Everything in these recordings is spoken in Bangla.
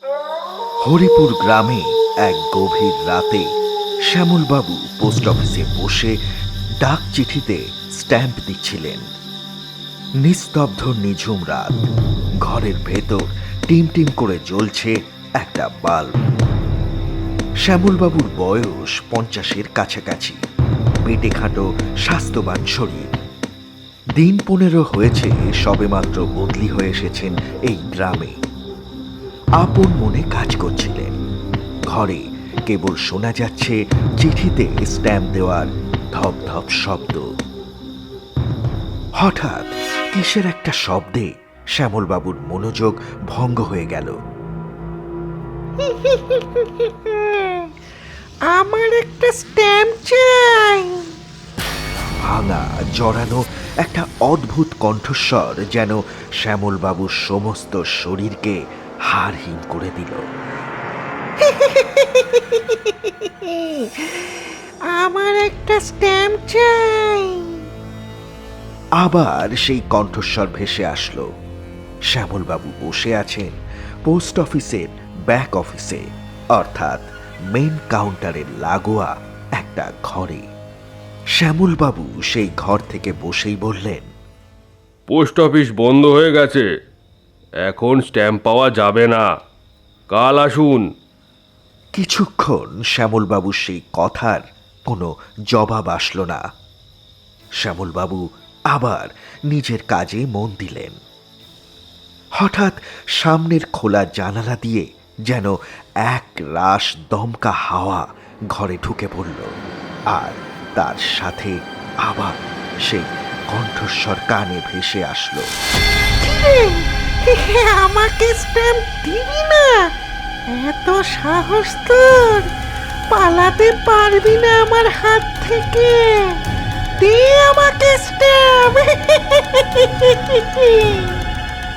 হরিপুর গ্রামে এক গভীর রাতে শ্যামলবাবু পোস্ট অফিসে বসে ডাক চিঠিতে স্ট্যাম্প দিচ্ছিলেন। নিস্তব্ধ নিঝুম রাত, ঘরের ভেতর টিম টিম করে জ্বলছে একটা বাল্ব। শ্যামলবাবুর বয়স 50-এর কাছাকাছি, পেটে খাটো স্বাস্থ্যবান শরীর। দিন 15 হয়েছে সবেমাত্র বদলি হয়ে এসেছেন এই গ্রামে। আপন মনে কাজ করছিলেন। ঘরে কেবল শোনা যাচ্ছে চিঠিতে স্ট্যাম্প দেওয়ার ধপ ধপ শব্দ। হঠাৎ কিসের একটা শব্দে শ্যামলবাবুর মনোযোগ ভঙ্গ হয়ে গেল। আমার একটা স্ট্যাম্প চাই। ভাঙা জড়ানো একটা অদ্ভুত কণ্ঠস্বর যেন শ্যামলবাবুর সমস্ত শরীরকে হাড়হীন করে দিল। আমার একটা স্ট্যাম্প চাই। আবার সেই কণ্ঠস্বর ভেসে আসলো। শ্যামলবাবু বসে আছেন পোস্ট অফিসের ব্যাক অফিসে, অর্থাৎ মেন কাউন্টারের লাগোয়া একটা ঘরে। শ্যামলবাবু সেই ঘর থেকে বসেই বললেন, পোস্ট অফিস বন্ধ হয়ে গেছে, এখন স্ট্যাম্প পাওয়া যাবে না, কাল আসুন। কিছুক্ষণ শ্যামলবাবুর সেই কথার কোনো জবাব আসলো না। শ্যামলবাবু আবার নিজের কাজে মন দিলেন। হঠাৎ সামনের খোলা জানালা দিয়ে যেন এক রাশ দমকা হাওয়া ঘরে ঢুকে পড়ল, আর তার সাথে আবার সেই কণ্ঠস্বর কানে ভেসে আসলো। কিরে, আমাকে স্ট্যাম্প দিবি না? এত সাহস তোর? পালাতে পারবি না আমার হাত থেকে। দে আমাকে স্ট্যাম্প।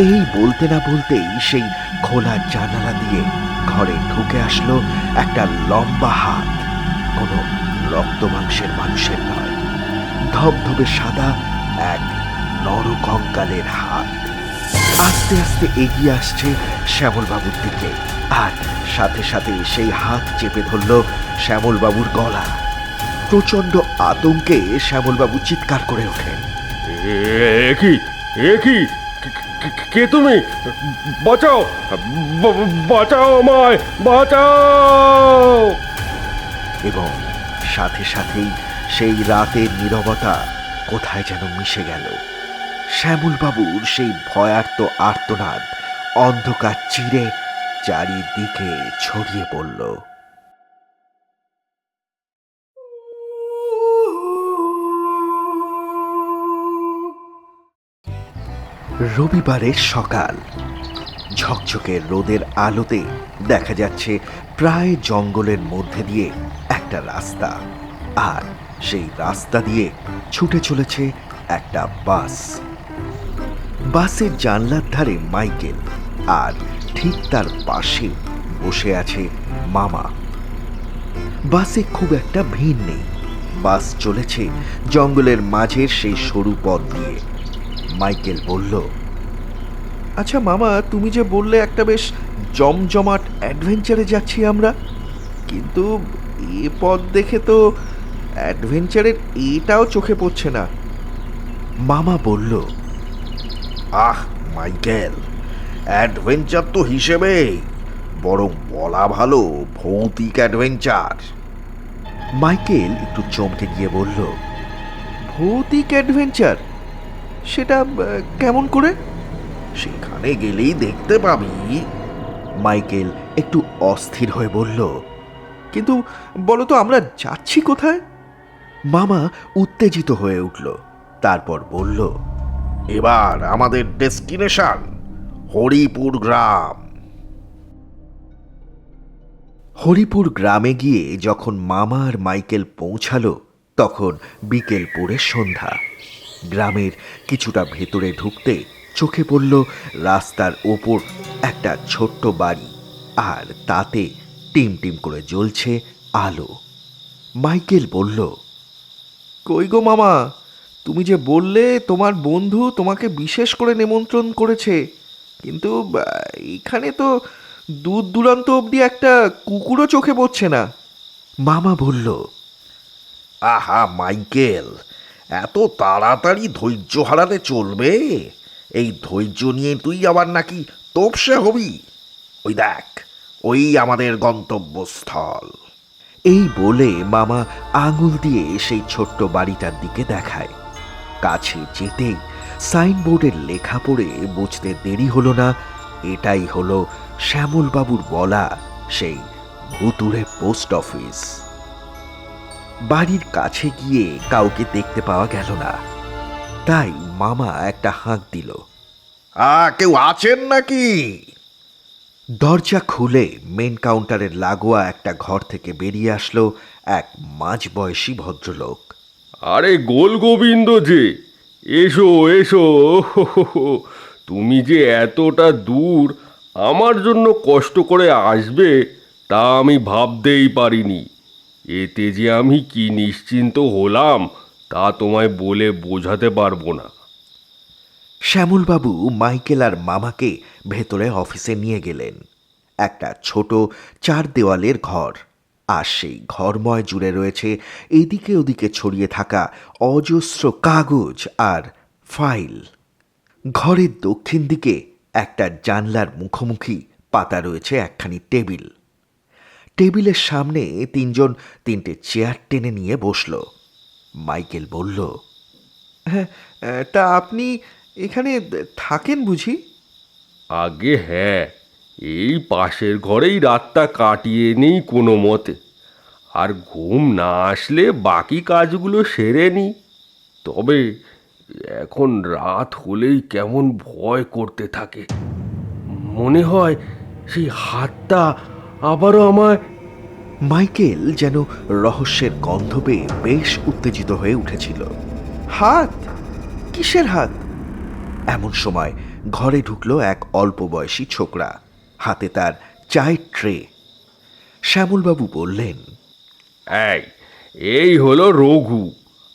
এই বলতে না বলতেই সেই খোলা জানালা দিয়ে ঘরে ঢুকে আসলো একটা লম্বা হাত। কোনো রক্ত মাংসের মানুষের নয়, ধবধবে সাদা এক নরকঙ্কালের হাত। আস্তে আস্তে এগিয়ে আসছে শ্যামলবাবুর দিকে, আর সাথে সাথে সেই হাত চেপে ধরল শ্যামলবাবুর গলা। প্রচন্ড আতঙ্কে শ্যামলবাবু চিৎকার করে ওঠেন। কি কি কে তুমি? বাঁচাও, বাঁচাও আমায়, বাঁচাও! এবং সাথে সাথেই সেই রাতের নীরবতা কোথায় যেন মিশে গেল। শ্যামলবাবুর সেই ভয়ার্ত আর্তনাদ অন্ধকার চিরে চারিদিকে ছড়িয়ে পড়ল। রবিবারের সকাল, ঝকঝকে রোদের আলোতে দেখা যাচ্ছে প্রায় জঙ্গলের মধ্যে দিয়ে একটা রাস্তা, আর সেই রাস্তা দিয়ে ছুটে চলেছে একটা বাস। বাসের জানলার ধারে মাইকেল, আর ঠিক তার পাশে বসে আছে মামা। বাসে খুব একটা ভিড় নেই। বাস চলেছে জঙ্গলের মাঝের সেই সরু পথ দিয়ে। মাইকেল বলল, আচ্ছা মামা, তুমি যে বললে একটা বেশ জমজমাট অ্যাডভেঞ্চারে যাচ্ছি আমরা, কিন্তু এ পথ দেখে তো অ্যাডভেঞ্চারের এটাও চোখে পড়ছে না। মামা বলল, আহ মাইকেল, অ্যাডভেঞ্চার তো হিসেবে বরং বলা ভালো ভৌতিক অ্যাডভেঞ্চার। মাইকেল একটু চমকে গিয়ে বলল, ভৌতিক অ্যাডভেঞ্চার? সেটা কেমন করে? সেখানে গেলেই দেখতে পাবি। মাইকেল একটু অস্থির হয়ে বলল, কিন্তু বলো তো আমরা যাচ্ছি কোথায়? মামা উত্তেজিত হয়ে উঠল, তারপর বলল, এবার আমাদের ডেস্টিনেশন হরিপুর গ্রাম। হরিপুর গ্রামে গিয়ে যখন মামা আর মাইকেল পৌঁছালো, তখন বিকেল পড়ে সন্ধ্যা। গ্রামের কিছুটা ভেতরে ঢুকতে চোখে পড়ল রাস্তার ওপর একটা ছোট্ট বাড়ি, আর তাতে টিম টিম করে জ্বলছে আলো। মাইকেল বলল, কই গো মামা, তুমি যে বললে তোমার বন্ধু তোমাকে বিশেষ করে নিমন্ত্রণ করেছে, কিন্তু এখানে তো দূর দূরান্ত অবধি একটা কুকুরও চোখে পড়ছে না। মামা বলল, আহা মাইকেল, এত তাড়াতাড়ি ধৈর্য হারালে চলবে? এই ধৈর্য নিয়ে তুই আবার নাকি তোপসে হবি? ওই দেখ, ওই আমাদের গন্তব্যস্থল। এই বলে মামা আঙুল দিয়ে সেই ছোট্ট বাড়িটার দিকে দেখায়। কাছে যেতেই সাইনবোর্ডের লেখা পড়ে বুঝতে দেরি হলো না, এটাই হলো শ্যামলবাবুর বলা সেই ভুতুড়ে পোস্ট অফিস। বাড়ির কাছে গিয়ে কাউকে দেখতে পাওয়া গেল না, তাই মামা একটা হাঁক দিল। কেউ আছেন নাকি? দরজা খুলে মেন কাউন্টারের লাগোয়া একটা ঘর থেকে বেরিয়ে আসলো এক মাঝবয়সী ভদ্রলোক। আরে গোল গোবিন্দ যে, এসো এসো। তুমি যে এতটা দূর আমার জন্য কষ্ট করে আসবে তা আমি ভাবতেই পারিনি। এতে যে আমি কি নিশ্চিন্ত হলাম তা তোমায় বলে বোঝাতে পারবো না। শ্যামলবাবু মাইকেল আর মামাকে ভেতরে অফিসে নিয়ে গেলেন। একটা ছোট 4 দেওয়ালের ঘর, আর সেই ঘরময় জুড়ে রয়েছে এদিকে ওদিকে ছড়িয়ে থাকা অজস্র কাগজ আর ফাইল। ঘরের দক্ষিণ দিকে একটা জানলার মুখোমুখি পাতা রয়েছে একখানি টেবিল। টেবিলের সামনে 3 জন 3টে চেয়ার টেনে নিয়ে বসল। মাইকেল বলল, হ্যাঁ, তা আপনি এখানে থাকেন বুঝি? আগে হ্যাঁ, এই পাশের ঘরেই রাতটা কাটিয়ে নেই কোনো মতে। আর ঘুম না আসলে বাকি কাজগুলো সেরে নিই। তবে এখন রাত হলেই কেমন ভয় করতে থাকে। মনে হয় সেই হাতটা আবারও আমায়। মাইকেল যেন রহস্যের গন্ধ পেয়ে বেশ উত্তেজিত হয়ে উঠেছিল। হাত? কিসের হাত? এমন সময় ঘরে ঢুকলো এক অল্প বয়সী ছোকরা, হাতে তার চায়ের ট্রে। শ্যামলবাবু বললেন, এই হলো রঘু।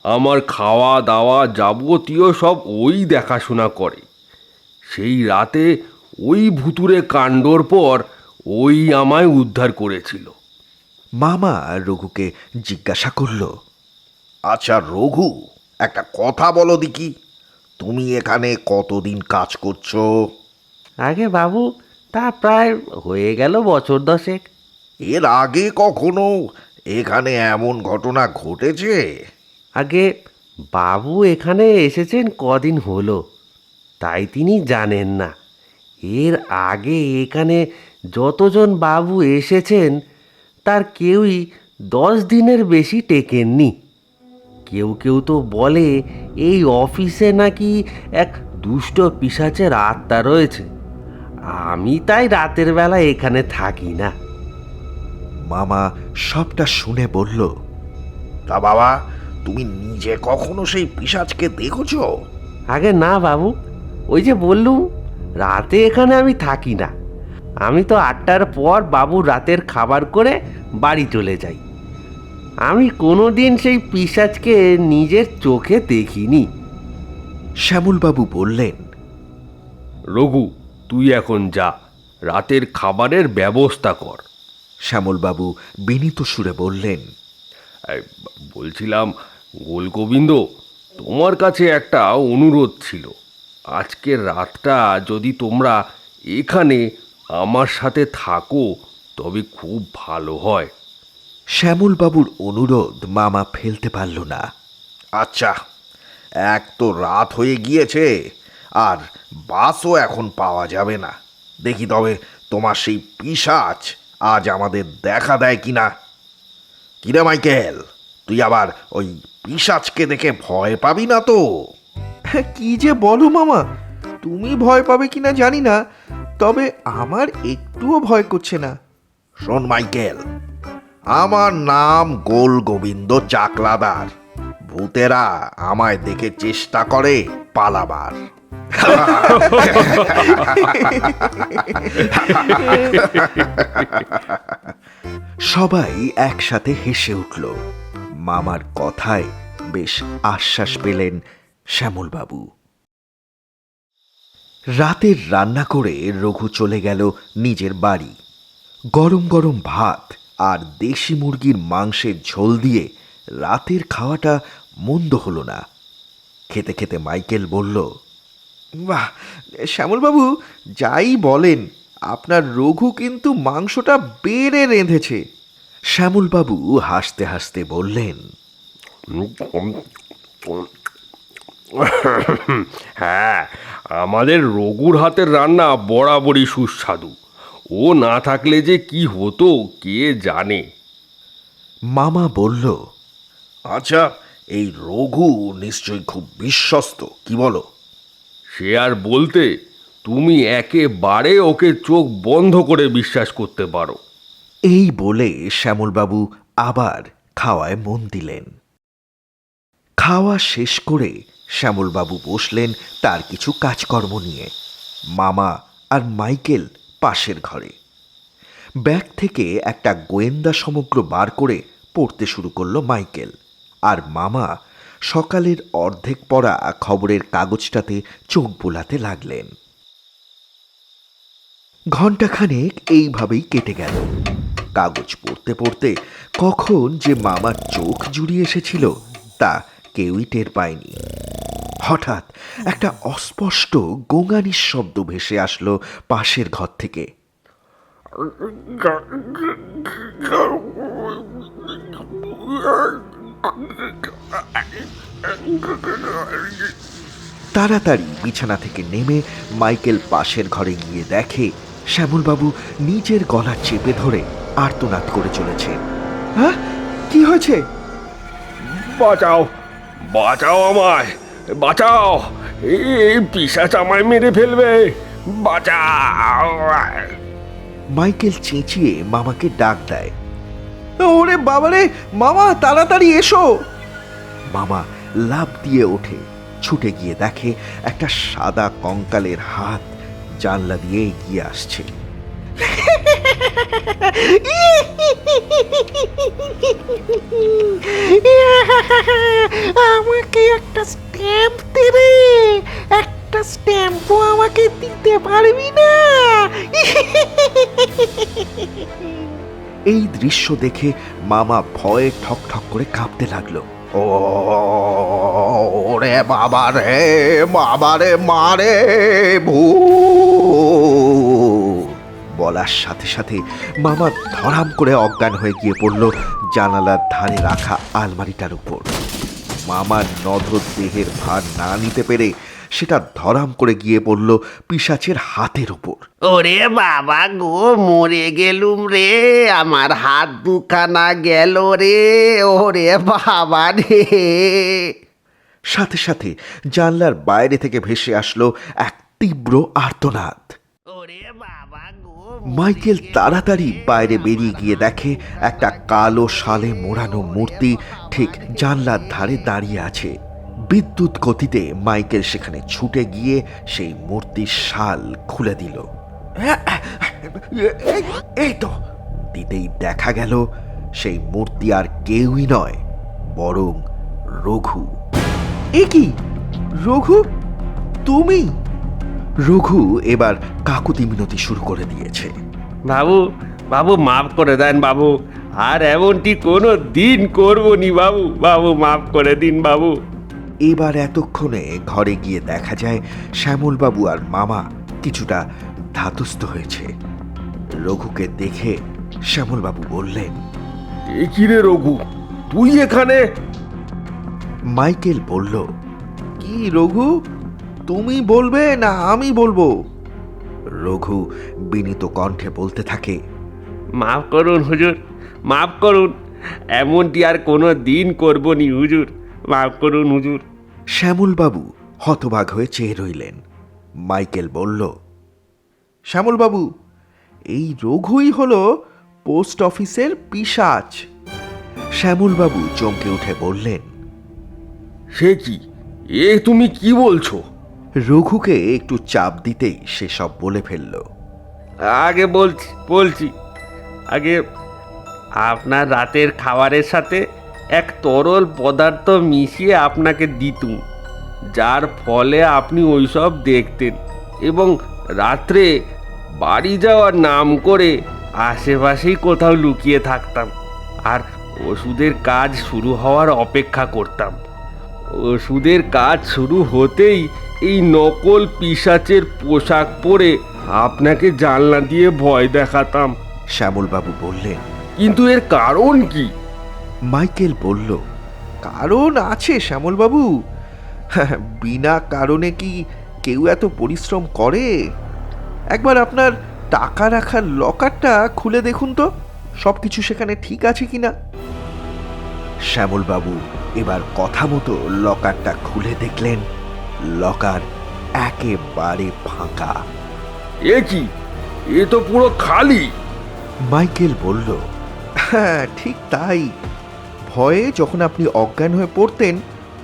আমার খাওয়া দাওয়া যাবতীয় সব ওই দেখাশোনা করে। সেই রাতে ওই ভুতুরে কাণ্ডর পর ওই আমায় উদ্ধার করেছিল। মামা রঘুকে জিজ্ঞাসা করল, আচ্ছা রঘু, একটা কথা বলো দেখি, তুমি এখানে কতদিন কাজ করছো? আগে বাবু, তা প্রায় হয়ে গেল বছর 10। এর আগে কখনো এখানে এমন ঘটনা ঘটেছে? আগে বাবু এখানে এসেছেন কদিন হলো, তাই তিনি জানেন না। এর আগে এখানে যতজন বাবু এসেছেন তার কেউই 10 দিনের বেশি টেকেননি। কেউ কেউ তো বলে এই অফিসে নাকি এক দুষ্ট পিশাচের আত্মা রয়েছে। আমি তাই রাতের বেলা এখানে থাকি না। মামা সবটা শুনে বলল, তা বাবা, তুমি নিজে কখনো সেই পিশাচকে দেখেছো? আগে না বাবু, ওই যে বললুম রাতে এখানে আমি থাকি না। আমি তো 8টার পর বাবু রাতের খাবার করে বাড়ি চলে যাই। আমি কোনো দিন সেই পিশাচকে নিজের চোখে দেখিনি। শ্যামলবাবু বললেন, রঘু, তুই এখন যা, রাতের খাবারের ব্যবস্থা কর। শ্যামলবাবু বিনীত সুরে বললেন, বলছিলাম গোলগোবিন্দ, তোমার কাছে একটা অনুরোধ ছিল। আজকের রাতটা যদি তোমরা এখানে আমার সাথে থাকো তবে খুব ভালো হয়। শ্যামলবাবুর অনুরোধ মামা ফেলতে পারল না। আচ্ছা, এক তো রাত হয়ে গিয়েছে, আর বাসও এখন পাওয়া যাবে না। দেখি তবে তোমার সেই পিশাচ আজ আমাদের দেখা দেয় কিনা। কিরে মাইকেল, তুই আবার ওই পিশাচকে দেখে ভয় পাবি না তো? কি যে বলো মামা, তুমি ভয় পাবে কিনা জানি না, তবে আমার একটুও ভয় করছে না। শোন মাইকেল, আমার নাম গোল গোবিন্দ চাকলাদার। ভূতেরা আমায় দেখে চেষ্টা করে পালাবার। সবাই একসাথে হেসে উঠল। মামার কথায় বেশ আশ্বাস পেলেন শ্যামলবাবু। রাতের রান্না করে রঘু চলে গেল নিজের বাড়ি। গরম গরম ভাত আর দেশি মুরগির মাংসের ঝোল দিয়ে রাতের খাওয়াটা মন্দ হলো না। খেতে খেতে মাইকেল বলল, বাহ, শ্যামলবাবু যাই বলেন, আপনার রঘু কিন্তু মাংসটা বেড়ে রেঁধেছে। শ্যামলবাবু হাসতে হাসতে বললেন, হ্যাঁ, আমাদের রঘুর হাতের রান্না বরাবরই সুস্বাদু। ও না থাকলে যে কি হতো কে জানে। মামা বলল, আচ্ছা, এই রঘু নিশ্চয়ই খুব বিশ্বস্ত, কি বলো? সে আর বলতে, তুমি একেবারে ওকে চোখ বন্ধ করে বিশ্বাস করতে পারো। এই বলে শ্যামলবাবু আবার খাওয়ায় মন দিলেন। খাওয়া শেষ করে শ্যামলবাবু বসলেন তার কিছু কাজকর্ম নিয়ে। মামা আর মাইকেল পাশের ঘরে। ব্যাগ থেকে একটা গোয়েন্দা সমগ্র বার করে পড়তে শুরু করলো মাইকেল, আর মামা সকালের অর্ধেক পড়া খবরের কাগজটাতে চোখ বোলাতে লাগলেন। ঘণ্টাখানেক এইভাবেই কেটে গেল। কাগজ পড়তে পড়তে কখন যে মামার চোখ জুড়িয়ে এসেছিল তা কেউই টের পায়নি। হঠাৎ একটা অস্পষ্ট গোঙানির শব্দ ভেসে আসলো পাশের ঘর থেকে। তাড়াতাড়ি বিছানা থেকে নেমে মাইকেল পাশের ঘরে গিয়ে দেখে শ্যামলবাবু নিজের গলা চেপে ধরে আর্তনাদ করে চলেছেন। হ্যাঁ, কি হয়েছে? বাঁচাও, বাঁচাও আমায়, বাঁচাও! এই পিশাচ আমায় মেরে ফেলবে, বাঁচাও! মাইকেল চেঁচিয়ে মামাকে ডাক দেয়। ওরে বাবারে, মামা তাড়াতাড়ি এসো। মামা লাফ দিয়ে ওঠে, ছুটে গিয়ে দেখে একটা সাদা কঙ্কালের হাত জানলা দিয়ে এগিয়ে আসছে। আমাকে একটা স্ট্যাম্প দে রে, একটা স্ট্যাম্পও আমাকে দিতে পারবি না? এই দৃশ্য দেখে মামা ভয়ে ঠক ঠক করে কাঁপতে লাগলো। ওরে বাবা রে, বাবা রে, মারে ভূ! বলার সাথে সাথে মামা ধরাম করে অজ্ঞান হয়ে গিয়ে পড়ল জানালার ধারে রাখা আলমারিটার উপর। মামার নধর দেহের ভার না নিতে পেরে সেটা ধরাম করে গিয়ে পড়ল পিশাচের হাতের উপর। ওরে বাবা গো, মরে গেলুম রে, আমার হাত দুখানা গেল রে, ওরে বাবা রে। সাথে সাথে জানলার বাইরে থেকে ভেসে আসলো এক তীব্র আর্তনাদ। ওরে বাবা গো, মাইকেল তাড়াতাড়ি বাইরে বেরিয়ে গিয়ে দেখে একটা কালো শালে মোড়ানো মূর্তি ঠিক জানলার ধারে দাঁড়িয়ে আছে। বিদ্যুৎ গতিতে মাইকেল সেখানে ছুটে গিয়ে সেই মূর্তির শাল খুলে দিল। এই তো দিতেই দেখা গেল সেই মূর্তি আর কেউই নয়, বরং রঘু। এ কি রঘু, তুমি? রঘু এবার কাকুতি মিনতি শুরু করে দিয়েছে। বাবু, বাবু মাফ করে দেন বাবু, আর এমনটি কোনো দিন করবো নি বাবু, বাবু মাফ করে দিন বাবু। এবার এতক্ষণে ঘরে গিয়ে দেখা যায় শ্যামলবাবু আর মামা কিছুটা ধাতস্থ হয়েছে। রঘুকে দেখে শ্যামলবাবু বললেন, এ কি রে রঘু, তুই এখানে? মাইকেল বলল, কি রঘু, তুমি বলবে না আমি বলবো? রঘু বিনীত কণ্ঠে বলতে থাকে, মাফ করুন হুজুর, মাফ করুন, এমনটি আর কোনো দিন করবো নি হুজুর, মাফ করুন হুজুর। শ্যামলবাবু হতবাক হয়ে চেয়ে রইলেন। মাইকেল বলল, শ্যামলবাবু, এই রঘুই হলো পোস্ট অফিসের পিশাচ। শ্যামলবাবু চমকে উঠে বললেন, সে কি, এ তুমি কি বলছো? রঘুকে একটু চাপ দিতেই সে সব বলে ফেলল। আগে বলছি আগে আপনার রাতের খাবারের সাথে এক তরল পদার্থ মিশিয়ে আপনাকে দিতুম, যার ফলে আপনি ওইসব দেখতেন এবং রাত্রে বাড়ি যাওয়ার নাম করে আশেপাশেই কোথাও লুকিয়ে থাকতাম আর ওষুধের কাজ শুরু হওয়ার অপেক্ষা করতাম। ওষুধের কাজ শুরু হতেই এই নকল পিশাচের পোশাক পরে আপনাকে জানলা দিয়ে ভয় দেখাতাম। শ্যামলবাবু বললেন। কিন্তু এর কারণ কি? মাইকেল বলল, কারণ আছে শ্যামলবাবু। বিনা কারণে কি কেউ এত পরিশ্রম করে? একবার আপনার টাকা রাখার লকারটা খুলে দেখুন তো, সব কিছু সেখানে ঠিক আছে কিনা। শ্যামলবাবু এবার কথা মতো লকারটা খুলে দেখলেন। লকার একেবারে ফাঁকা। এ কি, এ তো পুরো খালি। মাইকেল বলল, হ্যাঁ, ঠিক তাই। ভয়ে যখন আপনি অজ্ঞান হয়ে পড়তেন,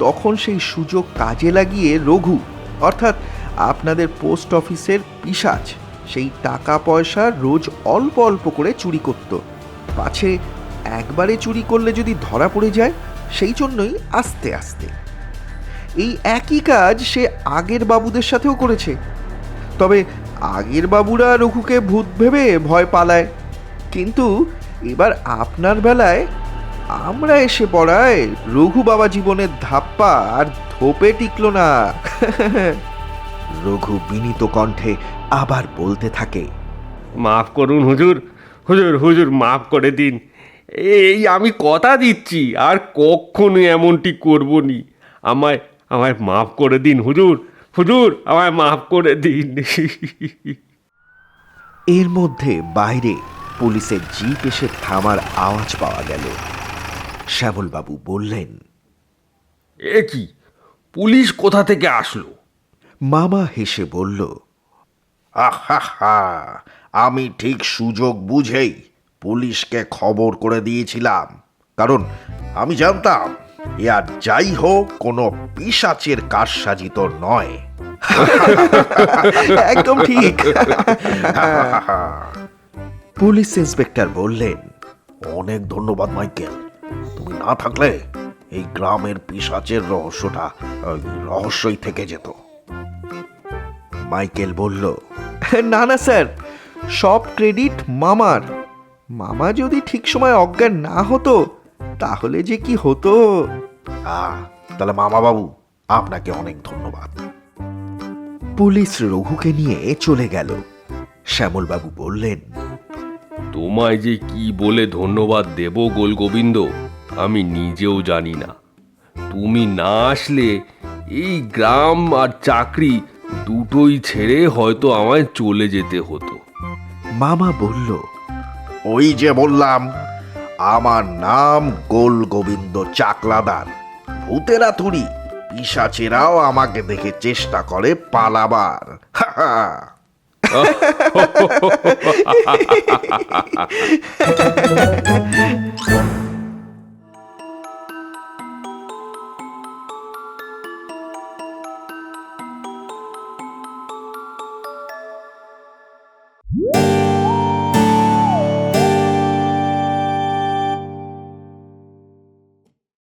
তখন সেই সুযোগ কাজে লাগিয়ে রঘু, অর্থাৎ আপনাদের পোস্ট অফিসের পিশাচ, সেই টাকা পয়সা রোজ অল্প অল্প করে চুরি করত। পাছে একবারে চুরি করলে যদি ধরা পড়ে যায়, সেই জন্যই আস্তে আস্তে। এই একই কাজ সে আগের বাবুদের সাথেও করেছে। তবে আগের বাবুরা রঘুকে ভূত ভেবে ভয় পালায়, কিন্তু এবার আপনার বেলায় আমরা এসে পড়ায় রঘু বাবা জীবনের ধাপ্পা আর ধোপে টিকল না। রঘু বিনীত কণ্ঠে আবার বলতে থাকে, মাফ করুন হুজুর, হুজুর হুজুর মাফ করে দিন। এই আমি কথা দিচ্ছি আর কখনো এমনটি করব নি। আমায় আমায় মাফ করে দিন হুজুর, হুজুর আমায় মাফ করে দিন। এর মধ্যে বাইরে পুলিশের জিপ এসে থামার আওয়াজ পাওয়া গেল। শ্যামলবাবু বললেন, এ কি, পুলিশ কোথা থেকে আসলো? মামা হেসে বলল, আহা, আমি ঠিক সুযোগ বুঝেই পুলিশকে খবর করে দিয়েছিলাম, কারণ আমি জানতাম এ আর যাই হোক কোনো পিশাচের কারসাজি তো নয়। একদম ঠিক। পুলিশ ইন্সপেক্টর বললেন, অনেক ধন্যবাদ মাইকেল, তুমি না থাকলে এই গ্রামের পিশাচের রহস্যটা রহস্যই থেকে যেত। মাইকেল বলল, না না স্যার, সব ক্রেডিট মামার। মামা যদি ঠিক সময় অজ্ঞান না হতো, তাহলে যে কি হতো। তাহলে মামা বাবু, আপনাকে অনেক ধন্যবাদ। পুলিশ রঘুকে নিয়ে চলে গেল। শ্যামলবাবু বললেন, তোমায় যে কি বলে ধন্যবাদ দেব গোলগোবিন্দ, আমি নিজেও জানি না। তুমি না আসলে এই গ্রাম আর চাকরি দুটোই ছেড়ে হয়তো আমায় চলে যেতে হতো। মামা বলল, ওই যে বললাম, আমার নাম গোল গোবিন্দ চাকলাদার। ভূতেরা থুড়ি, পিশাচেরাও আমাকে দেখে চেষ্টা করে পালাবার। হা হা।